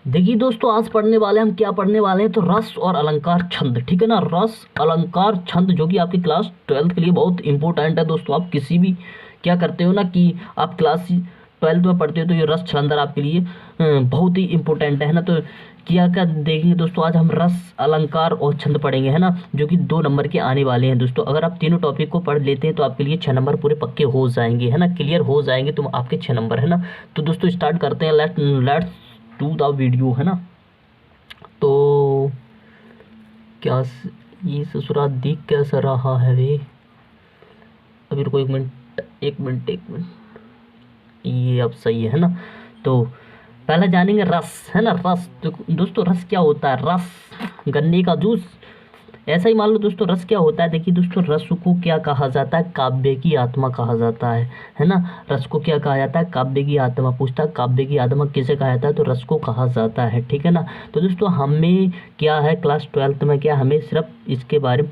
देखिए दोस्तों, आज पढ़ने वाले हम क्या पढ़ने वाले हैं, तो रस और अलंकार छंद। ठीक है ना, रस अलंकार छंद जो कि आपकी क्लास 12th के लिए बहुत इंपॉर्टेंट है दोस्तों। आप किसी भी क्या करते हो ना कि आप क्लास 12th में पढ़ते हो तो ये रस छंद आपके लिए बहुत ही इंपॉर्टेंट है ना। तो क्या क्या देखेंगे दोस्तों, आज हम रस अलंकार और छंद पढ़ेंगे है ना, जो कि 2 नंबर के आने वाले हैं दोस्तों। अगर आप तीनों टॉपिक को पढ़ लेते हैं तो आपके लिए 6 नंबर पूरे पक्के हो जाएंगे है ना, क्लियर हो जाएंगे, तो आपके 6 नंबर है ना। तो दोस्तों स्टार्ट करते हैं, लेट्स टू द वीडियो है ना। तो क्या ये ससुराल दिख कैसा रहा है वे। अभी रुको, एक मिनट। ये अब सही है ना। तो पहले जानेंगे रस है ना। रस तो दोस्तों, रस क्या होता है? रस गन्ने का जूस, ऐसा ही मान लो दोस्तों। रस क्या होता है? देखिए दोस्तों, रस को क्या कहा जाता है? काव्य की आत्मा कहा जाता है ना। रस को क्या कहा जाता है? काव्य की आत्मा। पूछता है काव्य की आत्मा किसे कहा जाता है, तो रस को कहा जाता है। ठीक है ना। तो दोस्तों हमें क्या है, क्लास 12th में क्या हमें सिर्फ इसके बारे में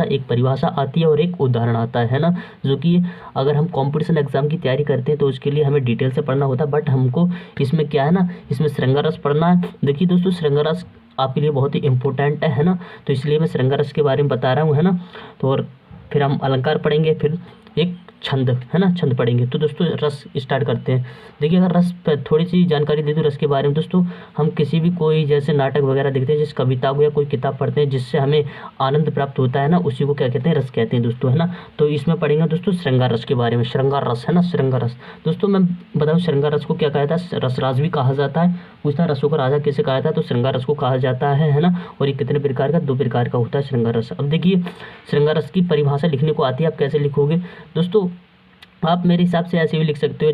एक परिभाषा आती है और एक उदाहरण आता है ना, जो कि अगर हम कॉम्पिटिशन एग्जाम की तैयारी करते हैं तो उसके लिए हमें डिटेल से पढ़ना होता है। बट हमको इसमें क्या है ना, इसमें श्रृंगार रस पढ़ना है। देखिए दोस्तों, श्रृंगार रस आपके लिए बहुत ही इंपॉर्टेंट है ना, तो इसलिए मैं श्रृंगार रस के बारे में बता रहा हूँ है ना। तो और फिर हम अलंकार पढ़ेंगे, फिर एक छंद है ना, छंद पढ़ेंगे। तो दोस्तों रस स्टार्ट करते हैं। देखिए, अगर रस पर थोड़ी सी जानकारी दे दूँ रस के बारे में दोस्तों, हम किसी भी कोई जैसे नाटक वगैरह देखते हैं, जिस कविता को या कोई किताब पढ़ते हैं जिससे हमें आनंद प्राप्त होता है ना, उसी को क्या कहते हैं? रस कहते हैं दोस्तों है ना। तो इसमें पढ़ेंगे दोस्तों श्रृंगार रस के बारे में। श्रृंगार रस है ना, श्रृंगार रस दोस्तों मैं बताऊँ, श्रृंगार रस को क्या कहा जाता है? रसराज भी कहा जाता है। पूछता है रसों का राजा किसे कहा जाता है, तो श्रृंगार रस को कहा जाता है ना। और ये कितने प्रकार का? 2 प्रकार का होता है श्रृंगार रस। अब देखिए, श्रृंगार रस की परिभाषा लिखने को आती है, आप कैसे लिखोगे दोस्तों? आप मेरे हिसाब से ऐसे भी लिख सकते हो,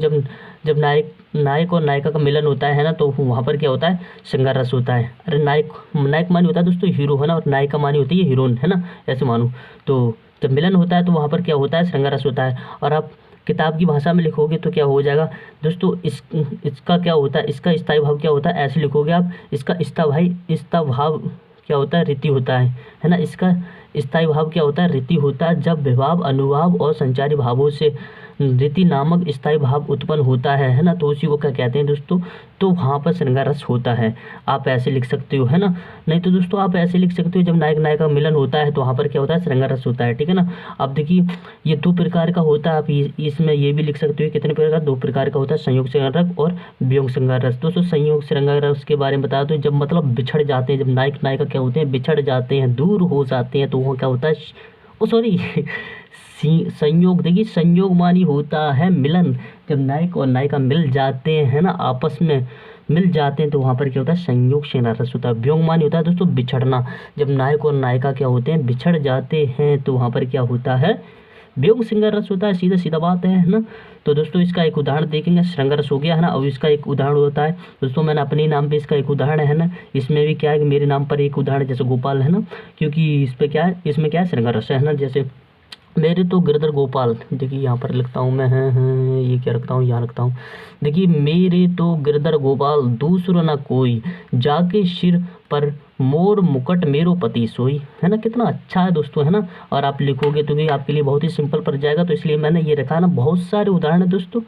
जब नायक और नायिका का मिलन होता है ना, तो वहाँ पर क्या होता है? श्रृंगार रस होता है। अरे नायक मानी होता है दोस्तों हीरो है ना, और नायिका मानी होती है हीरोइन है ना, ऐसे मानो। तो जब मिलन होता है तो वहाँ पर क्या होता है? श्रृंगार रस होता है। और आप किताब की भाषा में लिखोगे तो क्या हो जाएगा दोस्तों? इसका क्या होता है? इसका स्थायी भाव क्या होता है? ऐसे लिखोगे आप, इसका स्थायी भाव क्या होता है? रीति होता है ना। इसका स्थायी भाव क्या होता है? रीति होता है। जब विभाव, अनुभाव और संचारी भावों से रीति नामक स्थायी भाव उत्पन्न होता है ना, तो उसी को क्या कहते हैं दोस्तों? तो वहाँ पर श्रृंगार रस होता है। आप ऐसे लिख सकते हो है ना। नहीं तो दोस्तों आप ऐसे लिख सकते हो, जब नायक नायिका का मिलन होता है तो वहाँ पर क्या होता है? श्रृंगार रस होता है। ठीक है ना। अब देखिए, ये 2 प्रकार का होता है। आप इसमें ये भी लिख सकते हो कितने प्रकार का? 2 प्रकार का होता है, संयोग श्रृंगार रस और वियोग श्रृंगार रस। दोस्तों संयोग श्रृंगार रस के बारे में बता दो, जब मतलब बिछड़ जाते हैं, जब नायक नायिका क्या होते हैं? बिछड़ जाते हैं, दूर हो जाते हैं, तो वो क्या होता है? ओ सॉरी संयोग। देखिए, संयोग मानी होता है मिलन। जब नायक और नायिका मिल जाते हैं ना, आपस में मिल जाते हैं, तो वहाँ पर क्या होता है? संयोग श्रृंगार रस होता है। वियोग मानी होता है दोस्तों बिछड़ना। जब नायक और नायिका क्या होते हैं? बिछड़ जाते हैं, तो वहाँ पर क्या होता है? वियोग श्रृंगार रस होता है। सीधा सीधा बात है ना। तो दोस्तों इसका एक उदाहरण देखेंगे। श्रृंगार रस हो गया है ना। अब इसका एक उदाहरण होता है दोस्तों, मैंने अपने नाम पे इसका एक उदाहरण है ना। इसमें भी क्या है कि मेरे नाम पर एक उदाहरण, जैसे गोपाल है ना, क्योंकि इस पे क्या है, इसमें क्या है? श्रृंगार रस है ना। जैसे मेरे तो गिरधर गोपाल, देखिए यहाँ पर लिखता हूँ मैं, ये क्या रखता हूँ, यहाँ रखता हूँ। देखिए, मेरे तो गिरधर गोपाल दूसरो ना कोई, जाके सिर पर मोर मुकुट मेरो पति सोई, है ना। कितना अच्छा है दोस्तों है ना। और आप लिखोगे तो भी आपके लिए बहुत ही सिंपल पड़ जाएगा, तो इसलिए मैंने ये रखा है ना। बहुत सारे उदाहरण है दोस्तों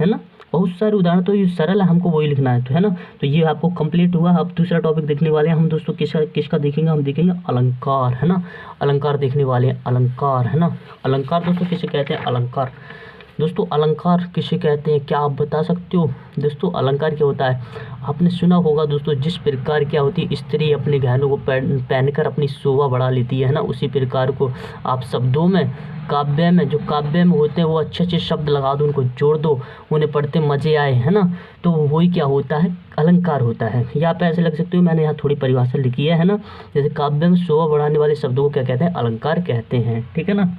है ना, बहुत सारे उदाहरण। तो ये सरल है, हमको वही लिखना है तो है ना। तो ये आपको कंप्लीट हुआ। अब दूसरा टॉपिक देखने वाले हैं हम दोस्तों, किसका देखेंगे? हम देखेंगे अलंकार है ना। अलंकार देखने वाले हैं, अलंकार है ना। अलंकार दोस्तों किसे कहते हैं? अलंकार दोस्तों, अलंकार किसे कहते हैं? क्या आप बता सकते हो दोस्तों? अलंकार क्या होता है? आपने सुना होगा दोस्तों, जिस प्रकार क्या होती है, स्त्री अपने गहनों को पहनकर अपनी शोभा बढ़ा लेती है ना, उसी प्रकार को आप शब्दों में, काव्य में, जो काव्य में होते हैं वो अच्छे अच्छे शब्द लगा दो, उनको जोड़ दो, उन्हें पढ़ते मजे आए है ना, तो वही क्या होता है? अलंकार होता है। या आप ऐसे लग सकते हो, मैंने यहाँ थोड़ी परिभाषा लिखी है ना। जैसे काव्य में शोभा बढ़ाने वाले शब्दों को क्या कहते हैं? अलंकार कहते हैं। ठीक है ना।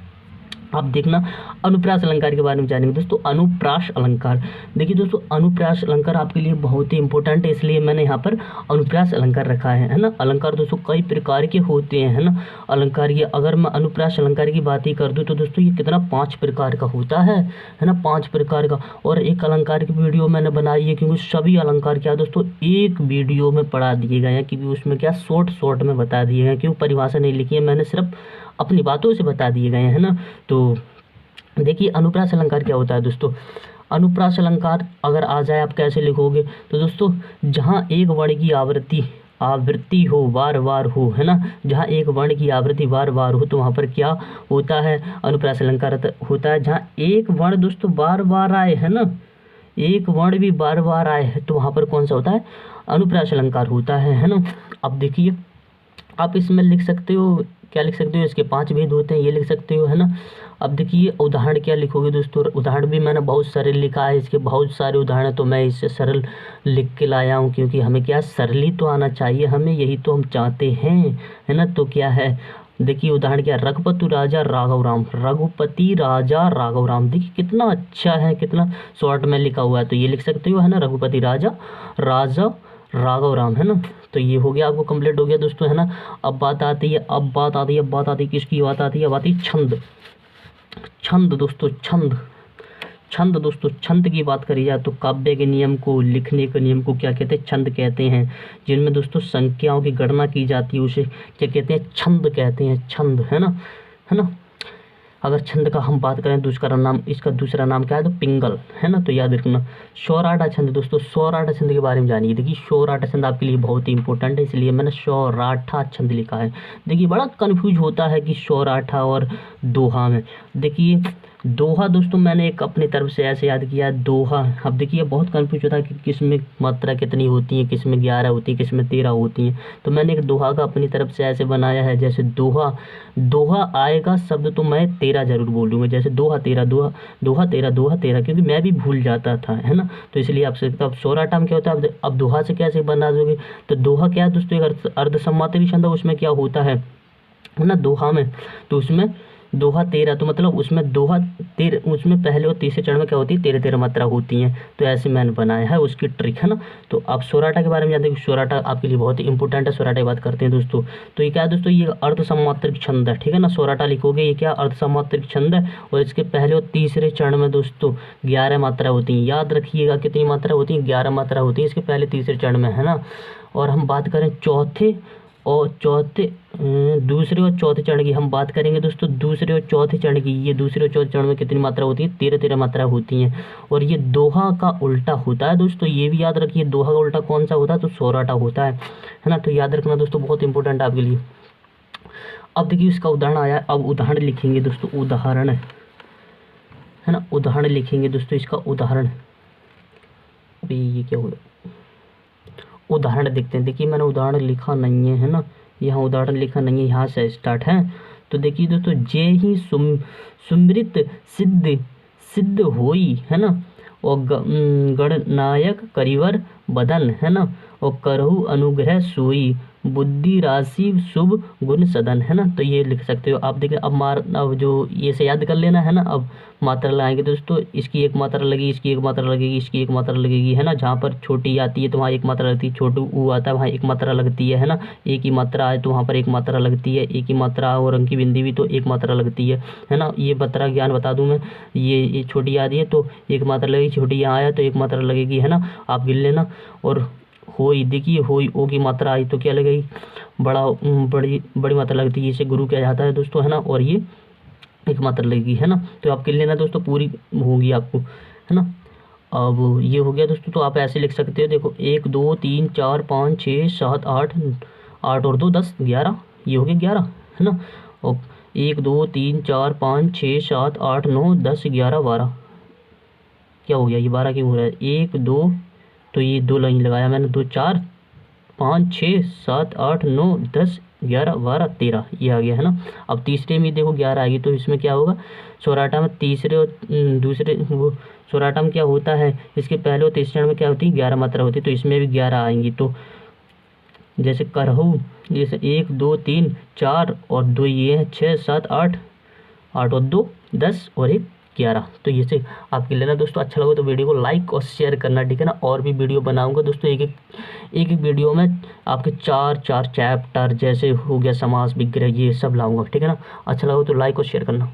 आप देखना, अनुप्रास अलंकार के बारे में जानेंगे दोस्तों। अनुप्रास अलंकार, देखिए दोस्तों, अनुप्रास अलंकार आपके लिए बहुत ही इंपॉर्टेंट है, इसलिए मैंने यहाँ पर अनुप्रास अलंकार रखा है ना। अलंकार दोस्तों कई प्रकार के होते हैं है ना। अलंकार ये, अगर मैं अनुप्रास अलंकार की बात ही कर दूँ तो दोस्तों ये कितना 5 प्रकार का होता है ना, 5 प्रकार का। और एक अलंकार की वीडियो मैंने बनाई है, क्योंकि सभी अलंकार क्या दोस्तों एक वीडियो में पढ़ा दिए गए हैं, क्योंकि उसमें क्या शॉर्ट में बता दिए गए, क्योंकि परिभाषा नहीं लिखी है मैंने, सिर्फ अपनी बातों से बता दिए गए हैं ना। तो देखिए, अनुप्रास अलंकार क्या होता है दोस्तों? अनुप्रास अलंकार अगर आ जाए आप कैसे लिखोगे, तो दोस्तों जहाँ एक वर्ण की आवृत्ति हो बार बार हो, है ना, जहाँ एक वर्ण की आवृत्ति बार बार हो तो वहाँ पर क्या होता है, अनुप्रास अलंकार होता है। जहाँ एक वर्ण दोस्तों बार बार आए, है ना, एक वर्ण भी बार बार आए है तो वहाँ पर कौन सा होता है, अनुप्रास अलंकार होता है ना। अब देखिए आप इसमें लिख सकते हो, क्या लिख सकते हो, इसके 5 भेद होते हैं, ये लिख सकते हो, है ना। अब देखिए उदाहरण क्या लिखोगे दोस्तों, उदाहरण भी मैंने बहुत सारे लिखा है, इसके बहुत सारे उदाहरण, तो मैं इससे सरल लिख के लाया हूँ, क्योंकि हमें क्या सरल ही तो आना चाहिए, हमें यही तो हम चाहते हैं, है ना। तो क्या है, देखिए उदाहरण क्या, रघुपति राजा राघव राम, रघुपति राजा राघव राम, देखिए कितना अच्छा है, कितना शॉर्ट में लिखा हुआ है, तो ये लिख सकते हो, है ना, रघुपति राजा राघव राम, है ना। तो ये हो गया, आपको कंप्लीट हो गया दोस्तों, है ना। अब बात आती है किसकी बात आती है, अब आती है छंद दोस्तों, छंद दोस्तों, छंद की बात करी जाए तो काव्य के नियम को, लिखने के नियम को क्या कहते हैं, छंद कहते हैं। जिनमें दोस्तों संख्याओं की गणना की जाती है उसे क्या कहते हैं, छंद कहते हैं, छंद, है ना। अगर छंद का हम बात करें दूसरा नाम, इसका दूसरा नाम क्या है, तो पिंगल, है ना। तो याद रखना सौराठा छंद दोस्तों, सौराठा छंद के बारे में जानिए। देखिए सौराठा छंद आपके लिए बहुत ही इंपॉर्टेंट है, इसलिए मैंने सौराठा छंद लिखा है। देखिए बड़ा कंफ्यूज होता है कि सौराठा और दोहा में। देखिए दोहा दोस्तों मैंने एक अपनी तरफ से ऐसे याद किया है, दोहा। अब देखिए बहुत कंफ्यूज होता है कि किस में मात्रा कितनी होती है, किस में 11 होती है, किस में 13 होती हैं। तो मैंने एक दोहा का अपनी तरफ से ऐसे बनाया है, जैसे दोहा आएगा शब्द तो मैं 13 जरूर बोलूँगा, जैसे दोहा 13, दोहा 13, क्योंकि मैं भी भूल जाता था, है ना। तो इसलिए आपसे अब सौराठा में क्या होता है, अब दोहा से कैसे बना दोगे, तो दोहा क्या है दोस्तों, एक अर्धसमात्री छंद है, उसमें क्या होता है ना, दोहा में, तो उसमें दोहा 13, तो मतलब उसमें दोहा 13, उसमें पहले और तीसरे चरण में क्या होती है, 13 मात्रा होती हैं। तो ऐसे मैंने बनाया है, उसकी ट्रिक, है ना। तो आप सौराठा के बारे में जानते हैं, सौराठा आपके लिए बहुत ही इंपॉर्टेंट है। सौराठा की बात करते हैं दोस्तों, तो ये क्या है दोस्तों, ये अर्धसमात्रिक छंद है, ठीक है ना। सौराठा लिखोगे ये क्या, अर्धसमात्रिक छंद है, और इसके पहले और तीसरे चरण में दोस्तों 11 मात्रा होती हैं। याद रखिएगा कितनी मात्रा होती है, 11 मात्रा होती है इसके पहले तीसरे चरण में, है ना। और हम बात करें दूसरे और चौथे चरण की हम बात करेंगे दोस्तों, दूसरे और चौथे चरण की, ये दूसरे और चौथे चरण में कितनी मात्रा होती है, 13 मात्रा होती हैं। और ये दोहा का उल्टा होता है दोस्तों, ये भी याद रखिए, दोहा का उल्टा कौन सा होता है, तो सौराठा होता है ना। तो याद रखना दोस्तों, बहुत इंपॉर्टेंट है आपके लिए। अब देखिए इसका उदाहरण आया, अब उदाहरण लिखेंगे दोस्तों, उदाहरण, है ना, उदाहरण लिखेंगे दोस्तों, इसका उदाहरण, अभी ये क्या हुआ, उदाहरण देखते हैं। देखिए मैंने उदाहरण लिखा नहीं है ना, यहाँ उदाहरण लिखा नहीं है, यहाँ से स्टार्ट है। तो देखिए दोस्तों, जे ही सुमृत सिद्ध होई, है ना, और गणनायक करिवर बदन, है ना, और करहु अनुग्रह सोई, बुद्धि राशि शुभ गुण सदन, है ना। तो ये लिख सकते हो आप। देखिए अब जो ये से याद कर लेना, है ना। अब मात्रा लगाएंगे दोस्तों, इसकी एक मात्रा लगेगी, इसकी एक मात्रा लगेगी, इसकी एक मात्रा लगेगी, है ना। जहाँ पर छोटी आती है तो वहाँ एक मात्रा लगती है, छोटू ऊ आता है वहाँ एक मात्रा लगती है ना। एक ही मात्रा आए तो वहाँ पर एक मात्रा लगती है, एक ही मात्रा और अंक की बिंदी भी तो एक मात्रा लगती है ना। ये मात्रा ज्ञान बता दूँ मैं, ये छोटी आती है तो एक मात्रा लगेगी, छोटी यहाँ आया तो एक मात्रा लगेगी, है ना। आप गिन लेना। और होई, देखिए होई, ओ की मात्रा आई तो क्या लगेगी, बड़ी मात्रा लगती है, इसे गुरु किया जाता है दोस्तों, है ना। और ये एक मात्रा लगेगी, है ना। तो आप गिन लेना दोस्तों, पूरी होगी आपको, है ना। अब ये हो गया दोस्तों, तो आप ऐसे लिख सकते हो, देखो 1 2 3 4 5 6 7 8 8 और 2 10 11, ये हो गया 11, है ना। और 1 2 3 4 5 6 7 8 9 10 11 12, क्या हो गया, ये 12 क्यों हो रहा है, 1 2, तो ये 2 लाइन लगाया मैंने, 2 4 5 6 7 8 9 10 11 12 13, ये आ गया, है ना। अब तीसरे में देखो 11 आएगी, तो इसमें क्या होगा, सौराठा में तीसरे और दूसरे, वो सौराठा में क्या होता है, इसके पहले और तीसरे चरण में क्या होती है, 11 मात्रा होती है, तो इसमें भी 11 आएंगी। तो जैसे करहु, जैसे 1 2 3 4 और 2 ये है 6 7 8 8 और 2 10 और 1 11। तो ये से आपके लेना दोस्तों। अच्छा लगा तो वीडियो को लाइक और शेयर करना, ठीक है ना। और भी वीडियो बनाऊंगा दोस्तों, एक वीडियो में आपके 4 चैप्टर, जैसे हो गया समास विग्रह, ये सब लाऊंगा, ठीक है ना। अच्छा लगा तो लाइक और शेयर करना।